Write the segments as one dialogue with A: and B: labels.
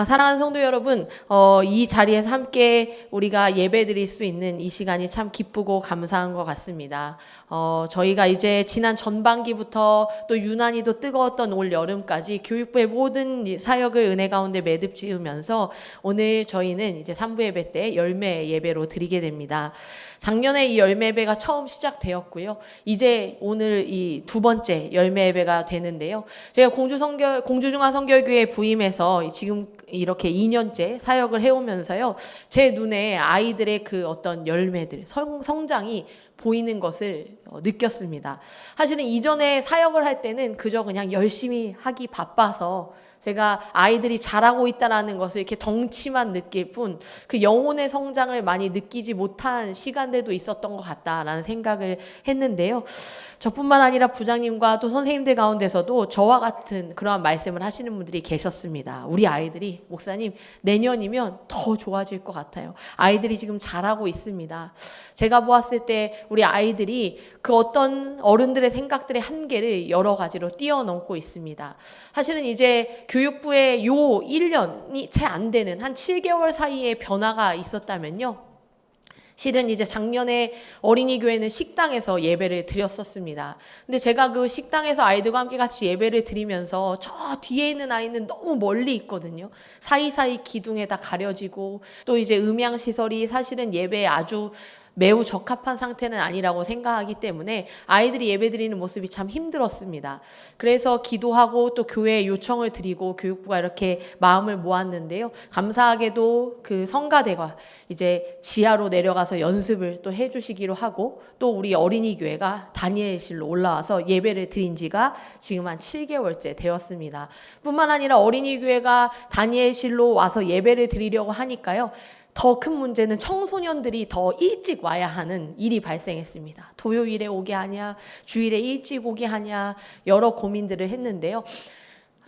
A: 사랑하는 성도 여러분, 이 자리에서 함께 우리가 예배드릴 수 있는 이 시간이 참 기쁘고 감사한 것 같습니다. 저희가 이제 지난 전반기부터 또 유난히도 뜨거웠던 올 여름까지 교육부의 모든 사역을 은혜 가운데 매듭 지으면서 오늘 저희는 이제 3부 예배 때 열매 예배로 드리게 됩니다. 작년에 이 열매 예배가 처음 시작되었고요. 이제 오늘 이 두 번째 열매 예배가 되는데요. 제가 공주중화선결교회 부임해서 지금 이렇게 2년째 사역을 해오면서요. 제 눈에 아이들의 그 어떤 열매들, 성장이 보이는 것을 느꼈습니다. 사실은 이전에 사역을 할 때는 그저 그냥 열심히 하기 바빠서 제가 아이들이 잘하고 있다는 것을 이렇게 덩치만 느낄 뿐 그 영혼의 성장을 많이 느끼지 못한 시간들도 있었던 것 같다라는 생각을 했는데요. 저뿐만 아니라 부장님과 또 선생님들 가운데서도 저와 같은 그러한 말씀을 하시는 분들이 계셨습니다. 우리 아이들이 목사님 내년이면 더 좋아질 것 같아요. 아이들이 지금 잘하고 있습니다. 제가 보았을 때 우리 아이들이 그 어떤 어른들의 생각들의 한계를 여러 가지로 뛰어넘고 있습니다. 사실은 이제 교육부의 요 1년이 채 안 되는 한 7개월 사이에 변화가 있었다면요. 실은 이제 작년에 어린이 교회는 식당에서 예배를 드렸었습니다. 근데 제가 그 식당에서 아이들과 함께 같이 예배를 드리면서 저 뒤에 있는 아이는 너무 멀리 있거든요. 사이사이 기둥에다 가려지고 또 이제 음향시설이 사실은 예배에 아주 매우 적합한 상태는 아니라고 생각하기 때문에 아이들이 예배드리는 모습이 참 힘들었습니다. 그래서 기도하고 또 교회에 요청을 드리고 교육부가 이렇게 마음을 모았는데요. 감사하게도 그 성가대가 이제 지하로 내려가서 연습을 또 해주시기로 하고 또 우리 어린이 교회가 다니엘실로 올라와서 예배를 드린 지가 지금 한 7개월째 되었습니다. 뿐만 아니라 어린이 교회가 다니엘실로 와서 예배를 드리려고 하니까요. 더 큰 문제는 청소년들이 더 일찍 와야 하는 일이 발생했습니다. 토요일에 오게 하냐, 주일에 일찍 오게 하냐, 여러 고민들을 했는데요.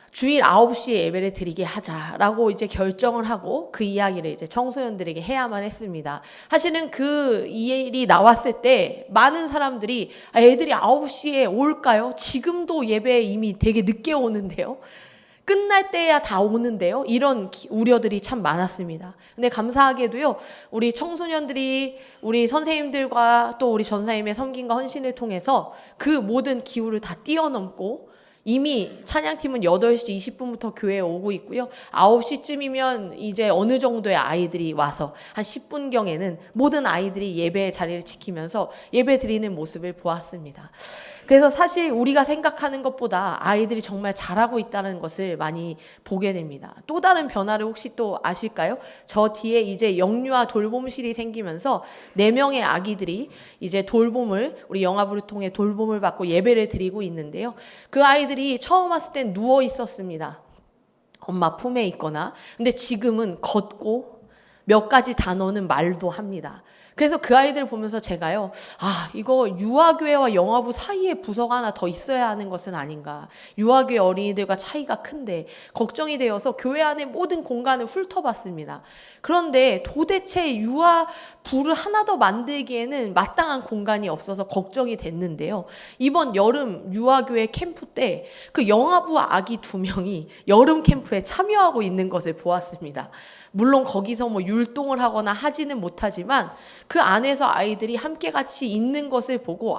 A: 주일 9시에 예배를 드리게 하자라고 이제 결정을 하고 그 이야기를 이제 청소년들에게 해야만 했습니다. 사실은 그 일이 나왔을 때 많은 사람들이 애들이 9시에 올까요? 지금도 예배 이미 되게 늦게 오는데요. 끝날 때야 다 오는데요. 이런 우려들이 참 많았습니다. 근데 감사하게도요. 우리 청소년들이 우리 선생님들과 또 우리 전사님의 섬김과 헌신을 통해서 그 모든 기후를 다 뛰어넘고 이미 찬양팀은 8시 20분부터 교회에 오고 있고요. 9시쯤이면 이제 어느 정도의 아이들이 와서 한 10분경에는 모든 아이들이 예배의 자리를 지키면서 예배 드리는 모습을 보았습니다. 그래서 사실 우리가 생각하는 것보다 아이들이 정말 잘하고 있다는 것을 많이 보게 됩니다. 또 다른 변화를 혹시 또 아실까요? 저 뒤에 이제 영유아 돌봄실이 생기면서 4명의 아기들이 이제 돌봄을 우리 영아부를 통해 돌봄을 받고 예배를 드리고 있는데요. 그 아이들이 처음 왔을 땐 누워 있었습니다. 엄마 품에 있거나. 근데 지금은 걷고 몇 가지 단어는 말도 합니다. 그래서 그 아이들을 보면서 제가요, 이거 유아교회와 영아부 사이에 부서가 하나 더 있어야 하는 것은 아닌가. 유아교회 어린이들과 차이가 큰데 걱정이 되어서 교회 안에 모든 공간을 훑어봤습니다. 그런데 도대체 유아부를 하나 더 만들기에는 마땅한 공간이 없어서 걱정이 됐는데요. 이번 여름 유아교회 캠프 때 그 영아부 아기 2명이 여름 캠프에 참여하고 있는 것을 보았습니다. 물론 거기서 뭐 율동을 하거나 하지는 못하지만 그 안에서 아이들이 함께 같이 있는 것을 보고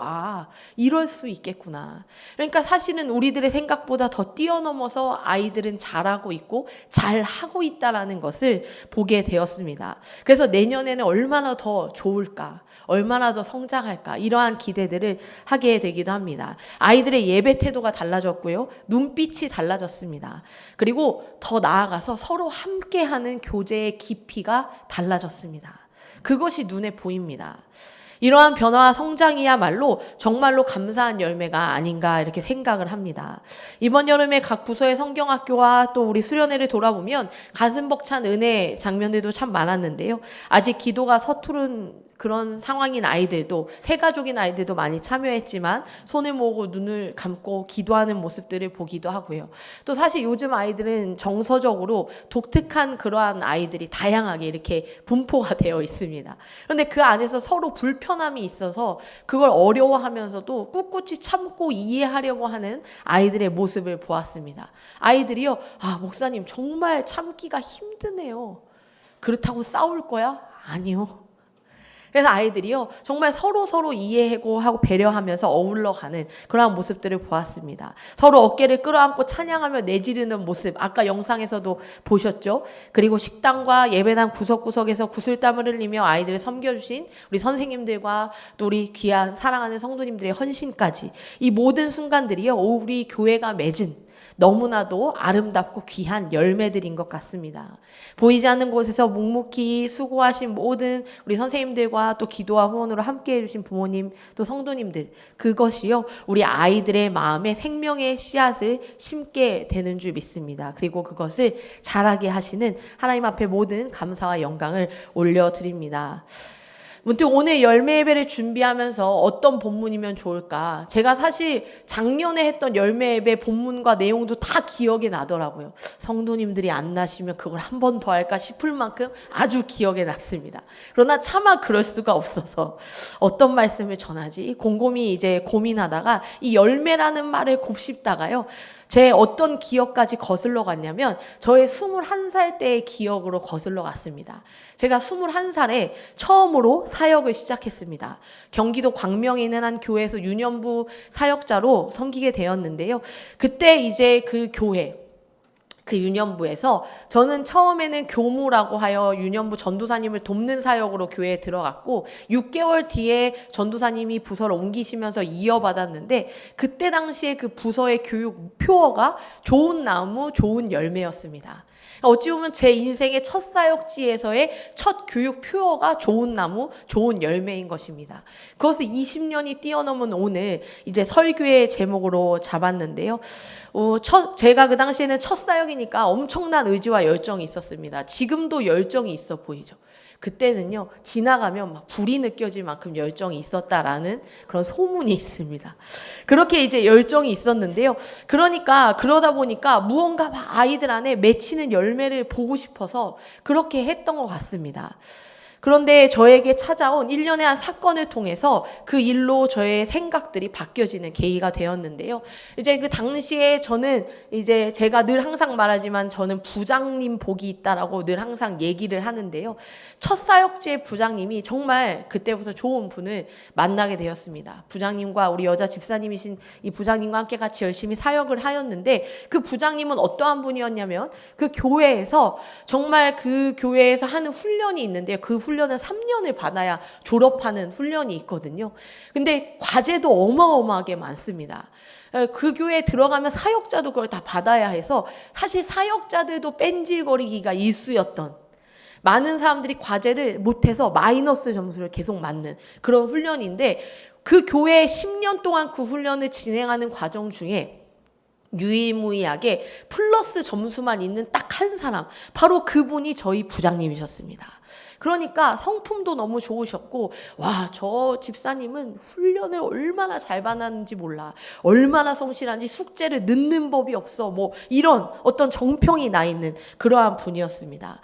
A: 이럴 수 있겠구나. 그러니까 사실은 우리들의 생각보다 더 뛰어넘어서 아이들은 잘하고 있고 잘하고 있다라는 것을 보게 되었습니다. 그래서 내년에는 얼마나 더 좋을까, 얼마나 더 성장할까 이러한 기대들을 하게 되기도 합니다. 아이들의 예배 태도가 달라졌고요. 눈빛이 달라졌습니다. 그리고 더 나아가서 서로 함께하는 교제의 깊이가 달라졌습니다. 그것이 눈에 보입니다. 이러한 변화와 성장이야말로 정말로 감사한 열매가 아닌가 이렇게 생각을 합니다. 이번 여름에 각 부서의 성경학교와 또 우리 수련회를 돌아보면 가슴 벅찬 은혜 장면들도 참 많았는데요. 아직 기도가 서투른 그런 상황인 아이들도, 새 가족인 아이들도 많이 참여했지만 손을 모으고 눈을 감고 기도하는 모습들을 보기도 하고요. 또 사실 요즘 아이들은 정서적으로 독특한 그러한 아이들이 다양하게 이렇게 분포가 되어 있습니다. 그런데 그 안에서 서로 불편함이 있어서 그걸 어려워하면서도 꿋꿋이 참고 이해하려고 하는 아이들의 모습을 보았습니다. 아이들이요, 아, 목사님 정말 참기가 힘드네요. 그렇다고 싸울 거야? 아니요. 그래서 아이들이요, 정말 서로 이해하고 배려하면서 어울러가는 그러한 모습들을 보았습니다. 서로 어깨를 끌어안고 찬양하며 내지르는 모습, 아까 영상에서도 보셨죠? 그리고 식당과 예배당 구석구석에서 구슬땀을 흘리며 아이들을 섬겨주신 우리 선생님들과 또 우리 귀한 사랑하는 성도님들의 헌신까지, 이 모든 순간들이요, 우리 교회가 맺은 너무나도 아름답고 귀한 열매들인 것 같습니다. 보이지 않는 곳에서 묵묵히 수고하신 모든 우리 선생님들과 또 기도와 후원으로 함께 해주신 부모님 또 성도님들, 그것이요, 우리 아이들의 마음에 생명의 씨앗을 심게 되는 줄 믿습니다. 그리고 그것을 자라게 하시는 하나님 앞에 모든 감사와 영광을 올려드립니다. 문득 오늘 열매 예배를 준비하면서 어떤 본문이면 좋을까? 제가 사실 작년에 했던 열매 예배 본문과 내용도 다 기억에 나더라고요. 성도님들이 안 나시면 그걸 한 번 더 할까 싶을 만큼 아주 기억에 났습니다. 그러나 차마 그럴 수가 없어서 어떤 말씀을 전하지? 곰곰이 이제 고민하다가 이 열매라는 말을 곱씹다가요, 제 어떤 기억까지 거슬러 갔냐면 저의 21살 때의 기억으로 거슬러 갔습니다. 제가 21살에 처음으로 사역을 시작했습니다. 경기도 광명에 있는 한 교회에서 유년부 사역자로 섬기게 되었는데요. 그때 이제 그 교회, 그 유년부에서 저는 처음에는 교무라고 하여 유년부 전도사님을 돕는 사역으로 교회에 들어갔고 6개월 뒤에 전도사님이 부서를 옮기시면서 이어받았는데, 그때 당시에 그 부서의 교육 표어가 좋은 나무 좋은 열매였습니다. 어찌 보면 제 인생의 첫 사역지에서의 첫 교육 표어가 좋은 나무, 좋은 열매인 것입니다. 그것을 20년이 뛰어넘은 오늘 이제 설교의 제목으로 잡았는데요. 제가 그 당시에는 첫 사역이니까 엄청난 의지와 열정이 있었습니다. 지금도 열정이 있어 보이죠. 그때는요, 지나가면 막 불이 느껴질 만큼 열정이 있었다라는 그런 소문이 있습니다. 그렇게 이제 열정이 있었는데요. 그러다 보니까 무언가 막 아이들 안에 맺히는 열매를 보고 싶어서 그렇게 했던 것 같습니다. 그런데 저에게 찾아온 일련의 한 사건을 통해서 그 일로 저의 생각들이 바뀌어지는 계기가 되었는데요. 이제 그 당시에 저는 이제 제가 늘 항상 말하지만 저는 부장님 복이 있다라고 늘 항상 얘기를 하는데요. 첫 사역지의 부장님이 정말 그때부터 좋은 분을 만나게 되었습니다. 부장님과 우리 여자 집사님이신 이 부장님과 함께 같이 열심히 사역을 하였는데, 그 부장님은 어떠한 분이었냐면 그 교회에서 정말 그 교회에서 하는 훈련이 있는데, 그 훈련은 3년을 받아야 졸업하는 훈련이 있거든요. 근데 과제도 어마어마하게 많습니다. 그 교회에 들어가면 사역자도 그걸 다 받아야 해서 사실 사역자들도 뺀질거리기가 일쑤였던, 많은 사람들이 과제를 못해서 마이너스 점수를 계속 맞는 그런 훈련인데, 그 교회에 10년 동안 그 훈련을 진행하는 과정 중에 유일무이하게 플러스 점수만 있는 딱 한 사람, 바로 그분이 저희 부장님이셨습니다. 그러니까 성품도 너무 좋으셨고, 와, 저 집사님은 훈련을 얼마나 잘 받았는지 몰라, 얼마나 성실한지, 숙제를 늦는 법이 없어, 뭐 이런 어떤 정평이 나 있는 그러한 분이었습니다.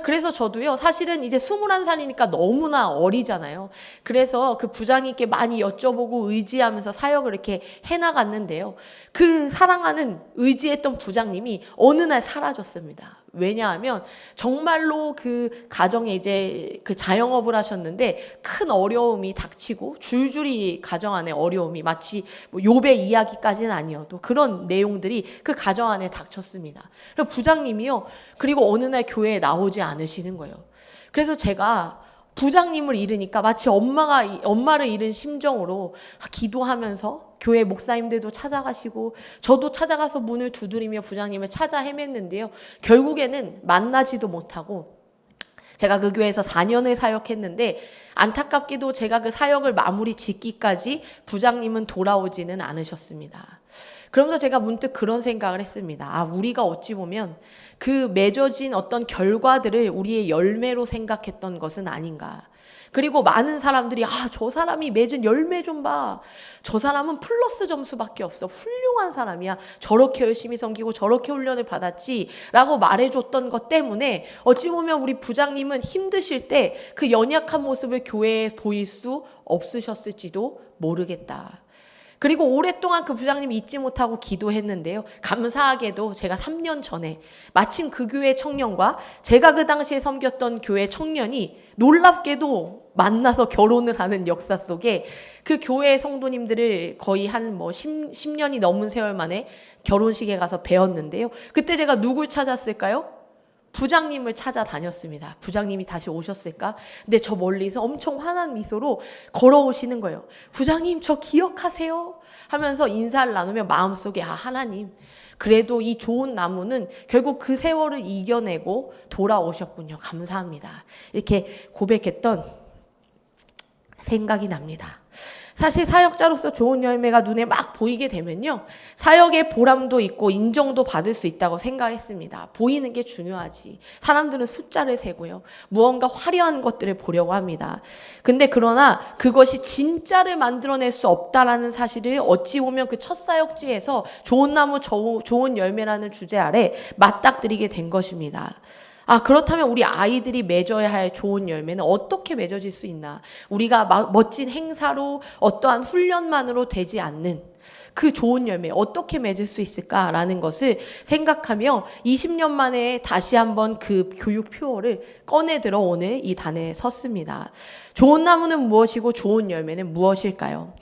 A: 그래서 저도요, 사실은 이제 21살이니까 너무나 어리잖아요. 그래서 그 부장님께 많이 여쭤보고 의지하면서 사역을 이렇게 해나갔는데요. 그 사랑하는 의지했던 부장님이 어느 날 사라졌습니다. 왜냐하면 정말로 그 가정에 이제 그 자영업을 하셨는데 큰 어려움이 닥치고, 줄줄이 가정 안에 어려움이, 마치 뭐 욥의 이야기까지는 아니어도 그런 내용들이 그 가정 안에 닥쳤습니다. 그리고 부장님이요, 그리고 어느 날 교회에 나오지 않으시는 거예요. 그래서 제가 부장님을 잃으니까 마치 엄마를 잃은 심정으로 기도하면서 교회 목사님들도 찾아가시고 저도 찾아가서 문을 두드리며 부장님을 찾아 헤맸는데요. 결국에는 만나지도 못하고, 제가 그 교회에서 4년을 사역했는데 안타깝게도 제가 그 사역을 마무리 짓기까지 부장님은 돌아오지는 않으셨습니다. 그러면서 제가 문득 그런 생각을 했습니다. 아, 우리가 어찌 보면 그 맺어진 어떤 결과들을 우리의 열매로 생각했던 것은 아닌가. 그리고 많은 사람들이 저 사람이 맺은 열매 좀 봐. 저 사람은 플러스 점수밖에 없어. 훌륭한 사람이야. 저렇게 열심히 섬기고 저렇게 훈련을 받았지 라고 말해줬던 것 때문에 어찌 보면 우리 부장님은 힘드실 때 그 연약한 모습을 교회에 보일 수 없으셨을지도 모르겠다. 그리고 오랫동안 그 부장님이 잊지 못하고 기도했는데요. 감사하게도 제가 3년 전에 마침 그 교회 청년과 제가 그 당시에 섬겼던 교회 청년이 놀랍게도 만나서 결혼을 하는 역사 속에 그 교회 성도님들을 거의 한 10년이 넘은 세월 만에 결혼식에 가서 배웠는데요. 그때 제가 누굴 찾았을까요? 부장님을 찾아다녔습니다. 부장님이 다시 오셨을까? 근데 저 멀리서 엄청 환한 미소로 걸어오시는 거예요. 부장님, 저 기억하세요? 하면서 인사를 나누며 마음속에 하나님, 그래도 이 좋은 나무는 결국 그 세월을 이겨내고 돌아오셨군요. 감사합니다. 이렇게 고백했던 생각이 납니다. 사실 사역자로서 좋은 열매가 눈에 막 보이게 되면요, 사역의 보람도 있고 인정도 받을 수 있다고 생각했습니다. 보이는 게 중요하지. 사람들은 숫자를 세고요, 무언가 화려한 것들을 보려고 합니다. 근데 그러나 그것이 진짜를 만들어낼 수 없다라는 사실을 어찌 보면 그 첫 사역지에서 좋은 나무 좋은 열매라는 주제 아래 맞닥뜨리게 된 것입니다. 그렇다면 우리 아이들이 맺어야 할 좋은 열매는 어떻게 맺어질 수 있나? 우리가 멋진 행사로 어떠한 훈련만으로 되지 않는 그 좋은 열매 어떻게 맺을 수 있을까라는 것을 생각하며 20년 만에 다시 한번 그 교육 표어를 꺼내 들어 오늘 이 단에 섰습니다. 좋은 나무는 무엇이고 좋은 열매는 무엇일까요?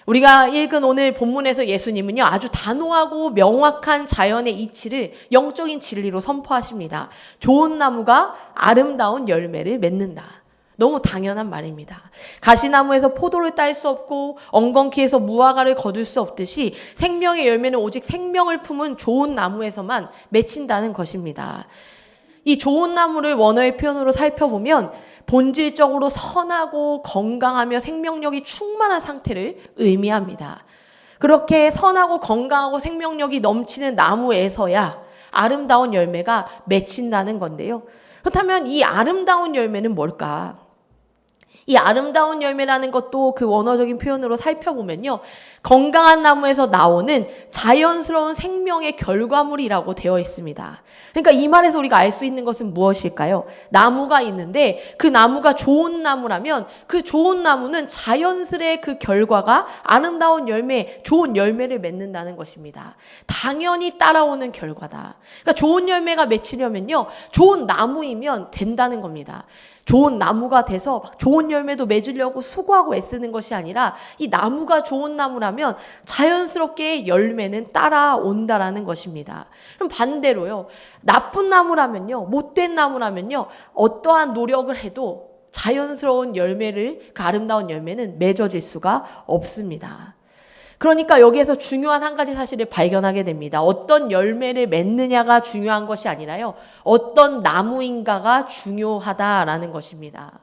A: 우리가 읽은 오늘 본문에서 예수님은요, 아주 단호하고 명확한 자연의 이치를 영적인 진리로 선포하십니다. 좋은 나무가 아름다운 열매를 맺는다. 너무 당연한 말입니다. 가시나무에서 포도를 딸 수 없고 엉겅퀴에서 무화과를 거둘 수 없듯이 생명의 열매는 오직 생명을 품은 좋은 나무에서만 맺힌다는 것입니다. 이 좋은 나무를 원어의 표현으로 살펴보면 본질적으로 선하고 건강하며 생명력이 충만한 상태를 의미합니다. 그렇게 선하고 건강하고 생명력이 넘치는 나무에서야 아름다운 열매가 맺힌다는 건데요. 그렇다면 이 아름다운 열매는 뭘까? 이 아름다운 열매라는 것도 그 원어적인 표현으로 살펴보면요, 건강한 나무에서 나오는 자연스러운 생명의 결과물이라고 되어 있습니다. 그러니까 이 말에서 우리가 알 수 있는 것은 무엇일까요? 나무가 있는데 그 나무가 좋은 나무라면 그 좋은 나무는 자연스레 그 결과가 아름다운 열매, 좋은 열매를 맺는다는 것입니다. 당연히 따라오는 결과다. 그러니까 좋은 열매가 맺히려면요, 좋은 나무이면 된다는 겁니다. 좋은 나무가 돼서 막 좋은 열매도 맺으려고 수고하고 애쓰는 것이 아니라 이 나무가 좋은 나무라면 자연스럽게 열매는 따라온다라는 것입니다. 그럼 반대로요, 나쁜 나무라면요, 못된 나무라면요, 어떠한 노력을 해도 자연스러운 열매를, 그 아름다운 열매는 맺어질 수가 없습니다. 그러니까 여기에서 중요한 한 가지 사실을 발견하게 됩니다. 어떤 열매를 맺느냐가 중요한 것이 아니라요, 어떤 나무인가가 중요하다라는 것입니다.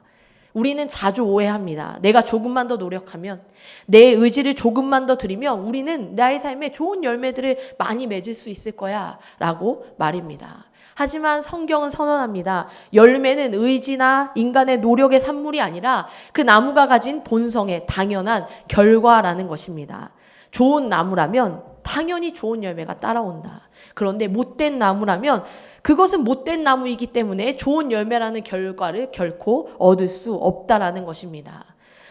A: 우리는 자주 오해합니다. 내가 조금만 더 노력하면, 내 의지를 조금만 더 들이면 우리는 나의 삶에 좋은 열매들을 많이 맺을 수 있을 거야 라고 말입니다. 하지만 성경은 선언합니다. 열매는 의지나 인간의 노력의 산물이 아니라 그 나무가 가진 본성의 당연한 결과라는 것입니다. 좋은 나무라면 당연히 좋은 열매가 따라온다. 그런데 못된 나무라면 그것은 못된 나무이기 때문에 좋은 열매라는 결과를 결코 얻을 수 없다라는 것입니다.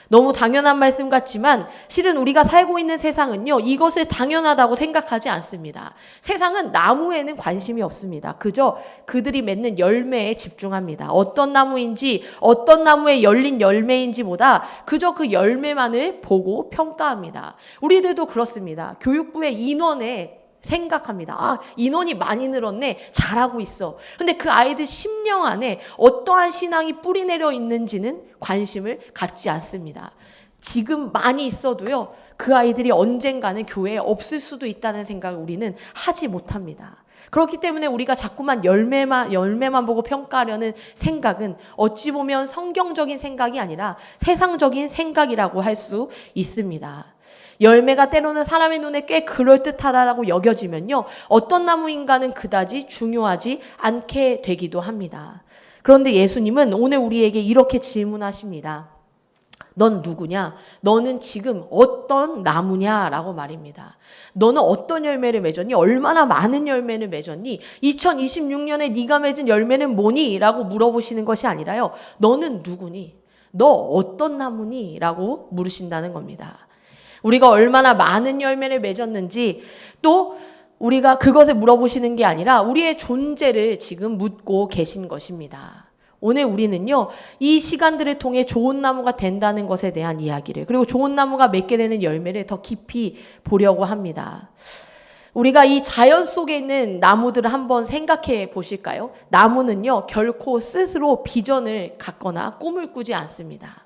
A: 너무 당연한 말씀 같지만 실은 우리가 살고 있는 세상은요, 이것을 당연하다고 생각하지 않습니다. 세상은 나무에는 관심이 없습니다. 그저 그들이 맺는 열매에 집중합니다. 어떤 나무인지, 어떤 나무에 열린 열매인지 보다 그저 그 열매만을 보고 평가합니다. 우리들도 그렇습니다. 교육부의 인원에 생각합니다. 인원이 많이 늘었네. 잘하고 있어. 근데 그 아이들 심령 안에 어떠한 신앙이 뿌리내려 있는지는 관심을 갖지 않습니다. 지금 많이 있어도요, 그 아이들이 언젠가는 교회에 없을 수도 있다는 생각을 우리는 하지 못합니다. 그렇기 때문에 우리가 자꾸만 열매만 보고 평가하려는 생각은 어찌 보면 성경적인 생각이 아니라 세상적인 생각이라고 할 수 있습니다. 열매가 때로는 사람의 눈에 꽤 그럴듯하다라고 여겨지면요, 어떤 나무인가는 그다지 중요하지 않게 되기도 합니다. 그런데 예수님은 오늘 우리에게 이렇게 질문하십니다. 넌 누구냐? 너는 지금 어떤 나무냐라고 말입니다. 너는 어떤 열매를 맺었니? 얼마나 많은 열매를 맺었니? 2026년에 네가 맺은 열매는 뭐니? 라고 물어보시는 것이 아니라요. 너는 누구니? 너 어떤 나무니? 라고 물으신다는 겁니다. 우리가 얼마나 많은 열매를 맺었는지, 또 우리가 그것을 물어보시는 게 아니라 우리의 존재를 지금 묻고 계신 것입니다. 오늘 우리는요, 이 시간들을 통해 좋은 나무가 된다는 것에 대한 이야기를, 그리고 좋은 나무가 맺게 되는 열매를 더 깊이 보려고 합니다. 우리가 이 자연 속에 있는 나무들을 한번 생각해 보실까요? 나무는요, 결코 스스로 비전을 갖거나 꿈을 꾸지 않습니다.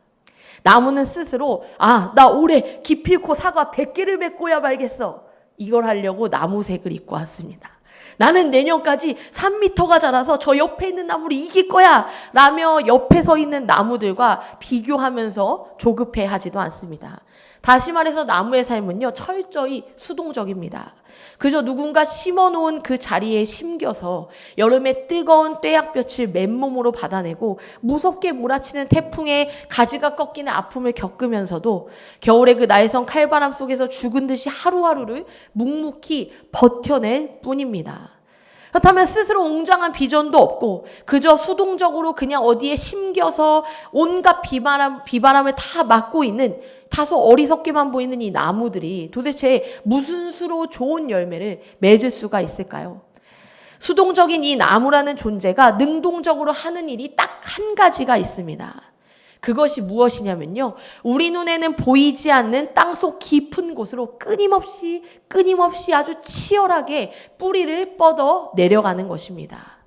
A: 나무는 스스로, 나 올해 기필코 사과 100개를 맺고야 말겠어. 이걸 하려고 나무색을 입고 왔습니다. 나는 내년까지 3m가 자라서 저 옆에 있는 나무를 이길 거야 라며 옆에 서 있는 나무들과 비교하면서 조급해 하지도 않습니다. 다시 말해서 나무의 삶은요, 철저히 수동적입니다. 그저 누군가 심어놓은 그 자리에 심겨서 여름에 뜨거운 떼약볕을 맨몸으로 받아내고 무섭게 몰아치는 태풍에 가지가 꺾이는 아픔을 겪으면서도 겨울에 그 날선 칼바람 속에서 죽은 듯이 하루하루를 묵묵히 버텨낼 뿐입니다. 그렇다면 스스로 웅장한 비전도 없고 그저 수동적으로 그냥 어디에 심겨서 온갖 비바람을 다 막고 있는 다소 어리석게만 보이는 이 나무들이 도대체 무슨 수로 좋은 열매를 맺을 수가 있을까요? 수동적인 이 나무라는 존재가 능동적으로 하는 일이 딱 한 가지가 있습니다. 그것이 무엇이냐면요, 우리 눈에는 보이지 않는 땅속 깊은 곳으로 끊임없이 아주 치열하게 뿌리를 뻗어 내려가는 것입니다.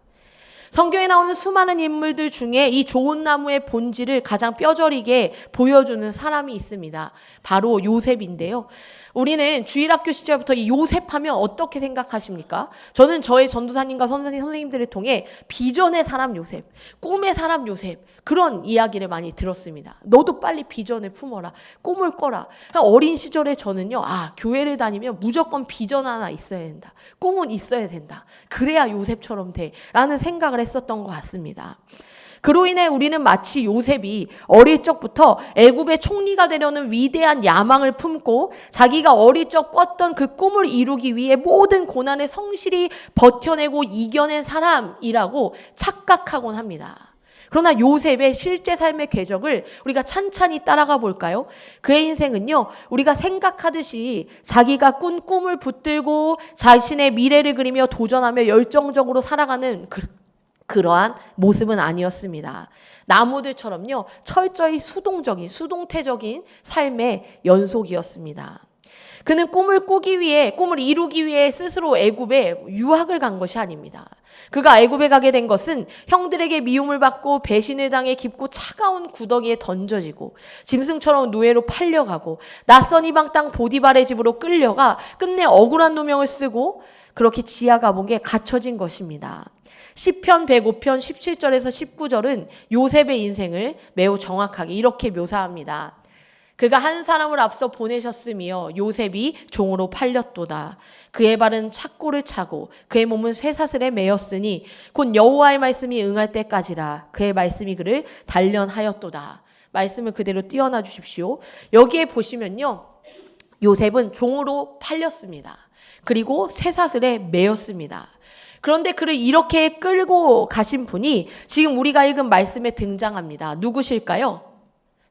A: 성경에 나오는 수많은 인물들 중에 이 좋은 나무의 본질을 가장 뼈저리게 보여주는 사람이 있습니다. 바로 요셉인데요. 우리는 주일학교 시절부터 이 요셉 하면 어떻게 생각하십니까? 저는 저의 전도사님과 선생님들을 통해 비전의 사람 요셉, 꿈의 사람 요셉, 그런 이야기를 많이 들었습니다. 너도 빨리 비전을 품어라. 꿈을 꿔라. 어린 시절에 저는요, 교회를 다니면 무조건 비전 하나 있어야 된다. 꿈은 있어야 된다. 그래야 요셉처럼 돼. 라는 생각을 했었던 것 같습니다. 그로 인해 우리는 마치 요셉이 어릴 적부터 애굽의 총리가 되려는 위대한 야망을 품고 자기가 어릴 적 꿨던 그 꿈을 이루기 위해 모든 고난을 성실히 버텨내고 이겨낸 사람이라고 착각하곤 합니다. 그러나 요셉의 실제 삶의 궤적을 우리가 찬찬히 따라가 볼까요? 그의 인생은요, 우리가 생각하듯이 자기가 꾼 꿈을 붙들고 자신의 미래를 그리며 도전하며 열정적으로 살아가는 그러한 모습은 아니었습니다. 나무들처럼요, 철저히 수동태적인 삶의 연속이었습니다. 그는 꿈을 이루기 위해 스스로 애굽에 유학을 간 것이 아닙니다. 그가 애굽에 가게 된 것은 형들에게 미움을 받고 배신을 당해 깊고 차가운 구더기에 던져지고 짐승처럼 노예로 팔려가고 낯선 이방 땅 보디발의 집으로 끌려가 끝내 억울한 누명을 쓰고 그렇게 지하 감옥에 갇혀진 것입니다. 시편 105편 17절에서 19절은 요셉의 인생을 매우 정확하게 이렇게 묘사합니다. 그가 한 사람을 앞서 보내셨으며 요셉이 종으로 팔렸도다. 그의 발은 착고를 차고 그의 몸은 쇠사슬에 매였으니 곧 여호와의 말씀이 응할 때까지라. 그의 말씀이 그를 단련하였도다. 말씀을 그대로 띄워놔 주십시오. 여기에 보시면요, 요셉은 종으로 팔렸습니다. 그리고 쇠사슬에 매였습니다. 그런데 그를 이렇게 끌고 가신 분이 지금 우리가 읽은 말씀에 등장합니다. 누구실까요?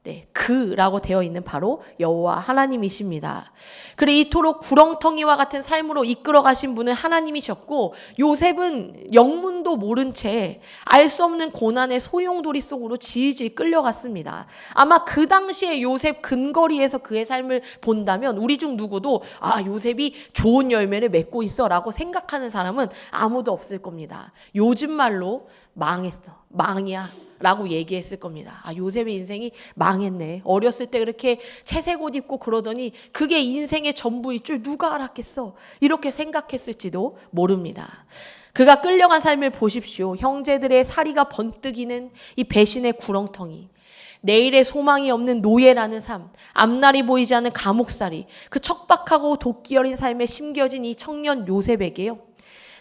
A: 네, 그라고 되어 있는 바로 여호와 하나님이십니다. 그래 이토록 구렁텅이와 같은 삶으로 이끌어 가신 분은 하나님이셨고 요셉은 영문도 모른 채 알 수 없는 고난의 소용돌이 속으로 질질 끌려갔습니다. 아마 그 당시에 요셉 근거리에서 그의 삶을 본다면 우리 중 누구도 요셉이 좋은 열매를 맺고 있어 라고 생각하는 사람은 아무도 없을 겁니다. 요즘 말로 망했어, 망이야 라고 얘기했을 겁니다. 요셉의 인생이 망했네. 어렸을 때 그렇게 채색 옷 입고 그러더니 그게 인생의 전부일 줄 누가 알았겠어. 이렇게 생각했을지도 모릅니다. 그가 끌려간 삶을 보십시오. 형제들의 사리가 번뜩이는 이 배신의 구렁텅이, 내일의 소망이 없는 노예라는 삶, 앞날이 보이지 않는 감옥살이, 그 척박하고 도끼 어린 삶에 심겨진 이 청년 요셉에게요,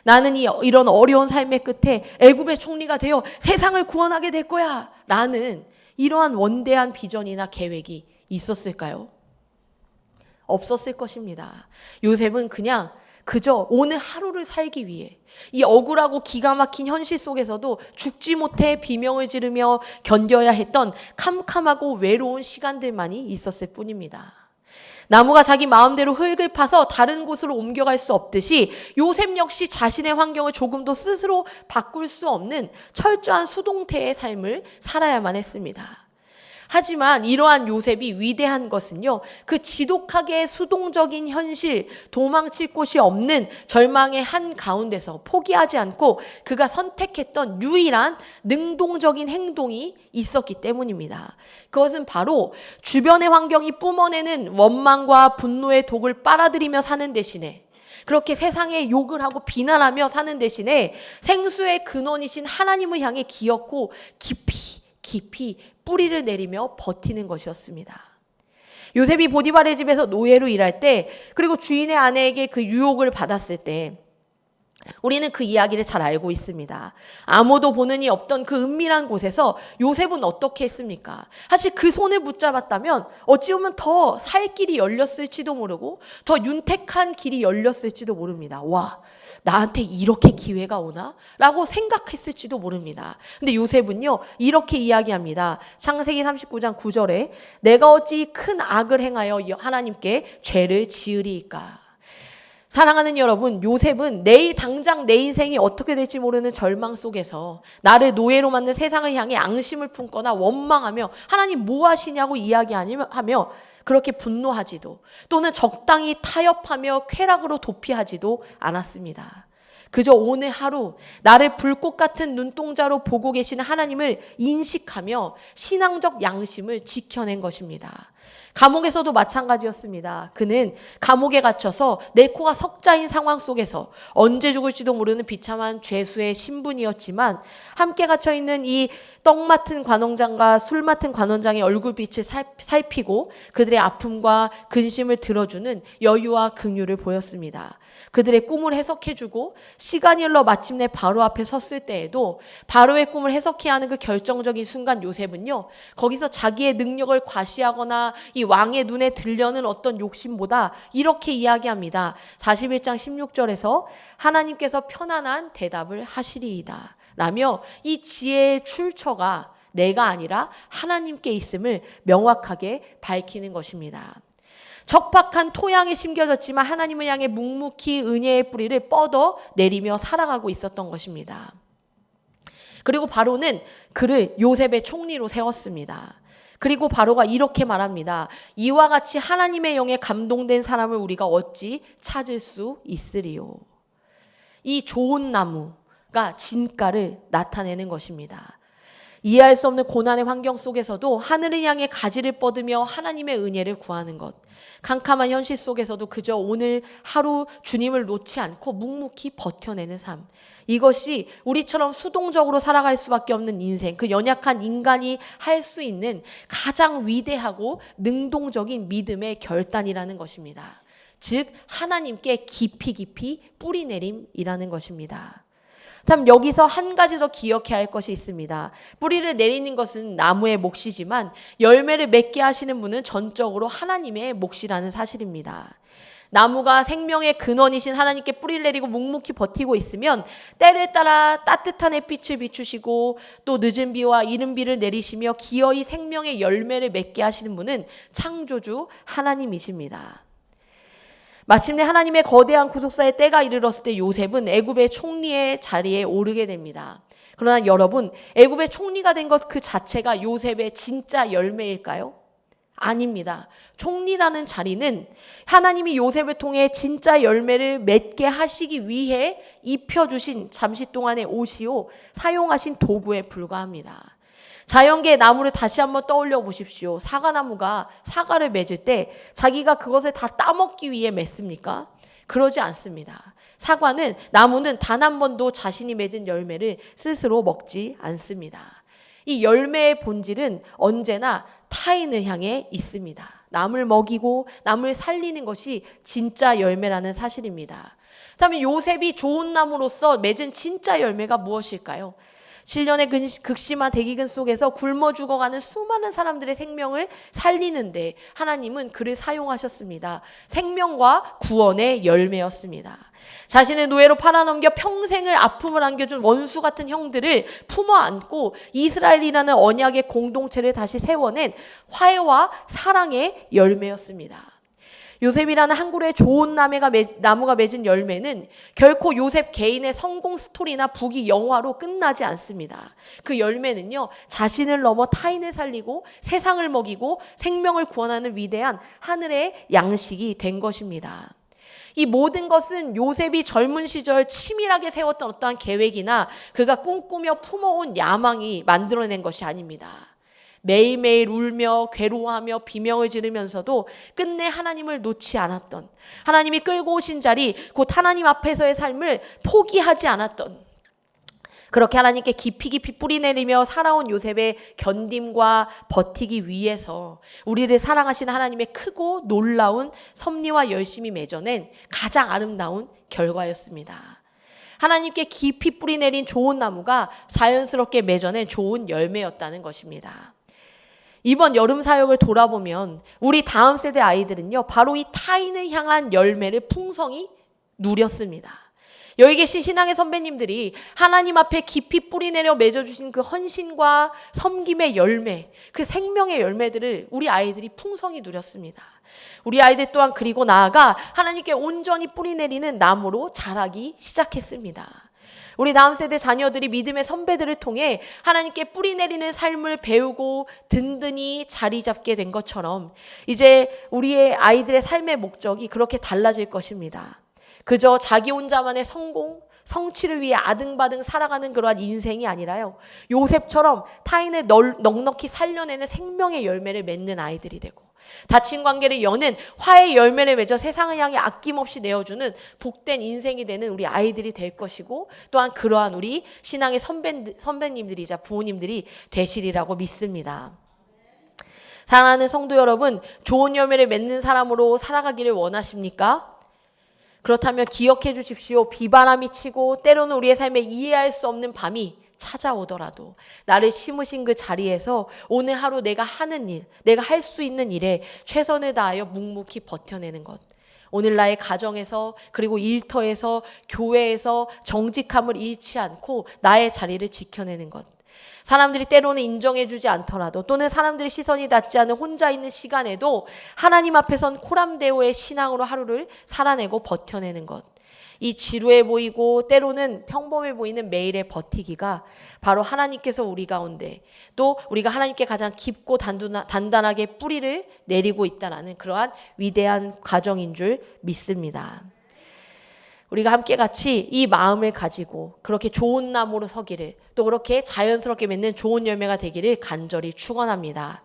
A: 나는 이런 어려운 삶의 끝에 애굽의 총리가 되어 세상을 구원하게 될 거야 라는 이러한 원대한 비전이나 계획이 있었을까요? 없었을 것입니다. 요셉은 그저 오늘 하루를 살기 위해 이 억울하고 기가 막힌 현실 속에서도 죽지 못해 비명을 지르며 견뎌야 했던 캄캄하고 외로운 시간들만이 있었을 뿐입니다. 나무가 자기 마음대로 흙을 파서 다른 곳으로 옮겨갈 수 없듯이 요셉 역시 자신의 환경을 조금도 스스로 바꿀 수 없는 철저한 수동태의 삶을 살아야만 했습니다. 하지만 이러한 요셉이 위대한 것은요, 그 지독하게 수동적인 현실, 도망칠 곳이 없는 절망의 한 가운데서 포기하지 않고 그가 선택했던 유일한 능동적인 행동이 있었기 때문입니다. 그것은 바로 주변의 환경이 뿜어내는 원망과 분노의 독을 빨아들이며 사는 대신에, 그렇게 세상에 욕을 하고 비난하며 사는 대신에 생수의 근원이신 하나님을 향해 기어코 깊이 뿌리를 내리며 버티는 것이었습니다. 요셉이 보디발의 집에서 노예로 일할 때, 그리고 주인의 아내에게 그 유혹을 받았을 때, 우리는 그 이야기를 잘 알고 있습니다. 아무도 보는 이 없던 그 은밀한 곳에서 요셉은 어떻게 했습니까? 사실 그 손을 붙잡았다면 어찌 보면 더 살 길이 열렸을지도 모르고 더 윤택한 길이 열렸을지도 모릅니다. 와, 나한테 이렇게 기회가 오나? 라고 생각했을지도 모릅니다. 근데 요셉은요, 이렇게 이야기합니다. 창세기 39장 9절에 내가 어찌 큰 악을 행하여 하나님께 죄를 지으리이까? 사랑하는 여러분, 요셉은 내일 당장 내 인생이 어떻게 될지 모르는 절망 속에서 나를 노예로 만든 세상을 향해 앙심을 품거나 원망하며 하나님 뭐 하시냐고 이야기하며 그렇게 분노하지도, 또는 적당히 타협하며 쾌락으로 도피하지도 않았습니다. 그저 오늘 하루 나를 불꽃 같은 눈동자로 보고 계시는 하나님을 인식하며 신앙적 양심을 지켜낸 것입니다. 감옥에서도 마찬가지였습니다. 그는 감옥에 갇혀서 내 코가 석자인 상황 속에서 언제 죽을지도 모르는 비참한 죄수의 신분이었지만, 함께 갇혀있는 이 떡 맡은 관원장과 술 맡은 관원장의 얼굴빛을 살피고 그들의 아픔과 근심을 들어주는 여유와 긍휼을 보였습니다. 그들의 꿈을 해석해주고 시간이 흘러 마침내 바로 앞에 섰을 때에도 바로의 꿈을 해석해야 하는 그 결정적인 순간, 요셉은요, 거기서 자기의 능력을 과시하거나 이 왕의 눈에 들려는 어떤 욕심보다 이렇게 이야기합니다. 41장 16절에서 하나님께서 편안한 대답을 하시리이다 라며 이 지혜의 출처가 내가 아니라 하나님께 있음을 명확하게 밝히는 것입니다. 척박한 토양에 심겨졌지만 하나님을 향해 묵묵히 은혜의 뿌리를 뻗어 내리며 살아가고 있었던 것입니다. 그리고 바로는 그를 요셉의 총리로 세웠습니다. 그리고 바로가 이렇게 말합니다. 이와 같이 하나님의 영에 감동된 사람을 우리가 어찌 찾을 수 있으리요. 이 좋은 나무가 진가를 나타내는 것입니다. 이해할 수 없는 고난의 환경 속에서도 하늘을 향해 가지를 뻗으며 하나님의 은혜를 구하는 것, 캄캄한 현실 속에서도 그저 오늘 하루 주님을 놓지 않고 묵묵히 버텨내는 삶, 이것이 우리처럼 수동적으로 살아갈 수밖에 없는 인생, 그 연약한 인간이 할 수 있는 가장 위대하고 능동적인 믿음의 결단이라는 것입니다. 즉 하나님께 깊이 뿌리 내림이라는 것입니다. 참 여기서 한 가지 더 기억해야 할 것이 있습니다. 뿌리를 내리는 것은 나무의 몫이지만 열매를 맺게 하시는 분은 전적으로 하나님의 몫이라는 사실입니다. 나무가 생명의 근원이신 하나님께 뿌리를 내리고 묵묵히 버티고 있으면 때를 따라 따뜻한 햇빛을 비추시고 또 늦은 비와 이른 비를 내리시며 기어이 생명의 열매를 맺게 하시는 분은 창조주 하나님이십니다. 마침내 하나님의 거대한 구속사의 때가 이르렀을 때 요셉은 애굽의 총리의 자리에 오르게 됩니다. 그러나 여러분, 애굽의 총리가 된 것 그 자체가 요셉의 진짜 열매일까요? 아닙니다. 총리라는 자리는 하나님이 요셉을 통해 진짜 열매를 맺게 하시기 위해 입혀주신 잠시 동안의 옷이요, 사용하신 도구에 불과합니다. 자연계의 나무를 다시 한번 떠올려 보십시오. 사과나무가 사과를 맺을 때 자기가 그것을 다 따먹기 위해 맺습니까? 그러지 않습니다. 나무는 단 한 번도 자신이 맺은 열매를 스스로 먹지 않습니다. 이 열매의 본질은 언제나 타인을 향해 있습니다. 남을 먹이고 남을 살리는 것이 진짜 열매라는 사실입니다. 그렇다면 요셉이 좋은 나무로서 맺은 진짜 열매가 무엇일까요? 7년의 극심한 대기근 속에서 굶어 죽어가는 수많은 사람들의 생명을 살리는데 하나님은 그를 사용하셨습니다. 생명과 구원의 열매였습니다. 자신의 노예로 팔아넘겨 평생을 아픔을 안겨준 원수 같은 형들을 품어 안고 이스라엘이라는 언약의 공동체를 다시 세워낸 화해와 사랑의 열매였습니다. 요셉이라는 한 그루의 좋은 나무가 맺은 열매는 결코 요셉 개인의 성공 스토리나 부귀 영화로 끝나지 않습니다. 그 열매는요, 자신을 넘어 타인을 살리고 세상을 먹이고 생명을 구원하는 위대한 하늘의 양식이 된 것입니다. 이 모든 것은 요셉이 젊은 시절 치밀하게 세웠던 어떠한 계획이나 그가 꿈꾸며 품어온 야망이 만들어낸 것이 아닙니다. 매일매일 울며 괴로워하며 비명을 지르면서도 끝내 하나님을 놓지 않았던, 하나님이 끌고 오신 자리, 곧 하나님 앞에서의 삶을 포기하지 않았던, 그렇게 하나님께 깊이 뿌리 내리며 살아온 요셉의 견딤과 버티기 위해서 우리를 사랑하시는 하나님의 크고 놀라운 섭리와 열심히 맺어낸 가장 아름다운 결과였습니다. 하나님께 깊이 뿌리 내린 좋은 나무가 자연스럽게 맺어낸 좋은 열매였다는 것입니다. 이번 여름 사역을 돌아보면 우리 다음 세대 아이들은요, 바로 이 타인을 향한 열매를 풍성히 누렸습니다. 여기 계신 신앙의 선배님들이 하나님 앞에 깊이 뿌리 내려 맺어주신 그 헌신과 섬김의 열매, 그 생명의 열매들을 우리 아이들이 풍성히 누렸습니다. 우리 아이들 또한 그리고 나아가 하나님께 온전히 뿌리 내리는 나무로 자라기 시작했습니다. 우리 다음 세대 자녀들이 믿음의 선배들을 통해 하나님께 뿌리 내리는 삶을 배우고 든든히 자리 잡게 된 것처럼 이제 우리의 아이들의 삶의 목적이 그렇게 달라질 것입니다. 그저 자기 혼자만의 성공, 성취를 위해 아등바등 살아가는 그러한 인생이 아니라요, 요셉처럼 타인을 넉넉히 살려내는 생명의 열매를 맺는 아이들이 되고 다친 관계를 여는 화해의 열매를 맺어 세상을 향해 아낌없이 내어주는 복된 인생이 되는 우리 아이들이 될 것이고, 또한 그러한 우리 신앙의 선배님들이자 부모님들이 되시리라고 믿습니다. 사랑하는 성도 여러분, 좋은 열매를 맺는 사람으로 살아가기를 원하십니까? 그렇다면 기억해 주십시오. 비바람이 치고 때로는 우리의 삶에 이해할 수 없는 밤이 찾아오더라도 나를 심으신 그 자리에서 오늘 하루 내가 하는 일, 내가 할 수 있는 일에 최선을 다하여 묵묵히 버텨내는 것. 오늘 나의 가정에서, 그리고 일터에서, 교회에서 정직함을 잃지 않고 나의 자리를 지켜내는 것. 사람들이 때로는 인정해주지 않더라도, 또는 사람들의 시선이 닿지 않은 혼자 있는 시간에도 하나님 앞에선 코람데오의 신앙으로 하루를 살아내고 버텨내는 것. 이 지루해 보이고 때로는 평범해 보이는 매일의 버티기가 바로 하나님께서 우리 가운데, 또 우리가 하나님께 가장 깊고 단단하게 뿌리를 내리고 있다는 그러한 위대한 과정인 줄 믿습니다. 우리가 함께 같이 이 마음을 가지고 그렇게 좋은 나무로 서기를, 또 그렇게 자연스럽게 맺는 좋은 열매가 되기를 간절히 축원합니다.